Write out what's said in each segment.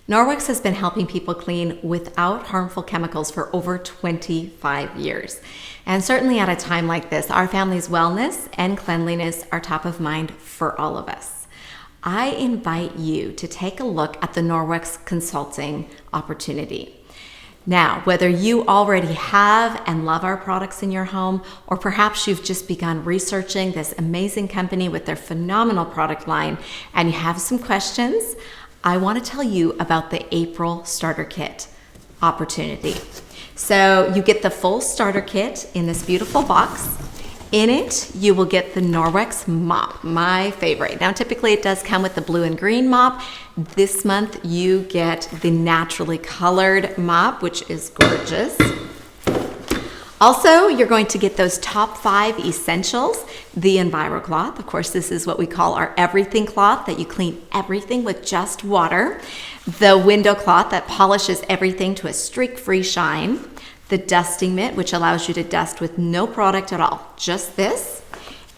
Norwex has been helping people clean without harmful chemicals for over 25 years. And certainly at a time like this, our family's wellness and cleanliness are top of mind for all of us. I invite you to take a look at the Norwex consulting opportunity. Now, whether you already have and love our products in your home, or perhaps you've just begun researching this amazing company with their phenomenal product line and you have some questions, I want to tell you about the April Starter Kit opportunity. So you get the full starter kit in this beautiful box. In it, you will get the Norwex mop, my favorite. Now, typically it does come with the blue and green mop. This month, you get the naturally colored mop, which is gorgeous. Also, you're going to get those top 5 essentials. The Enviro cloth. Of course, this is what we call our everything cloth, that you clean everything with just water. The window cloth that polishes everything to a streak-free shine. The dusting mitt, which allows you to dust with no product at all, just this.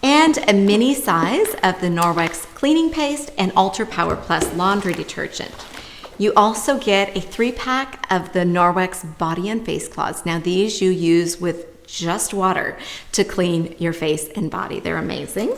And a mini size of the Norwex cleaning paste and Ultra Power Plus laundry detergent. You also get a 3-pack of the Norwex body and face cloths. Now these you use with just water to clean your face and body. They're amazing.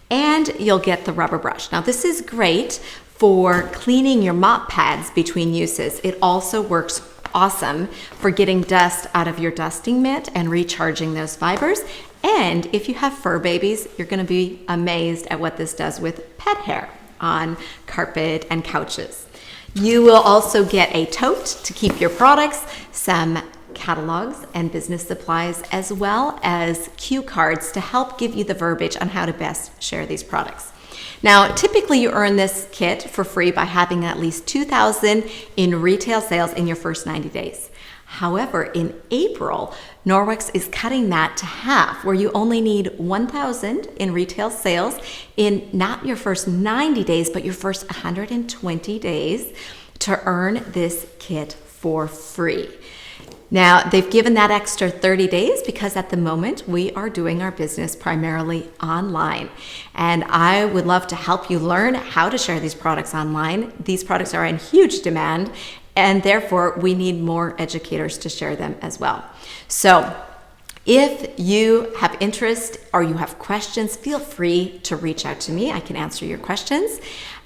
And you'll get the rubber brush. Now this is great for cleaning your mop pads between uses. It also works awesome for getting dust out of your dusting mitt and recharging those fibers. And if you have fur babies, you're going to be amazed at what this does with pet hair on carpet and couches. You will also get a tote to keep your products, some catalogs and business supplies, as well as cue cards to help give you the verbiage on how to best share these products. Now, typically you earn this kit for free by having at least $2,000 in retail sales in your first 90 days. However, in April, Norwex is cutting that to half, where you only need $1,000 in retail sales in not your first 90 days, but your first 120 days to earn this kit for free. Now, they've given that extra 30 days because at the moment we are doing our business primarily online. And I would love to help you learn how to share these products online. These products are in huge demand, and therefore we need more educators to share them as well. So if you have interest or you have questions, feel free to reach out to me. I can answer your questions.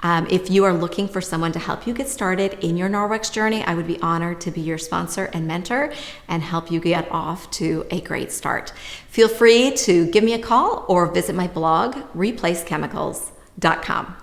If you are looking for someone to help you get started in your Norwex journey, I would be honored to be your sponsor and mentor and help you get off to a great start. Feel free to give me a call or visit my blog, replacechemicals.com.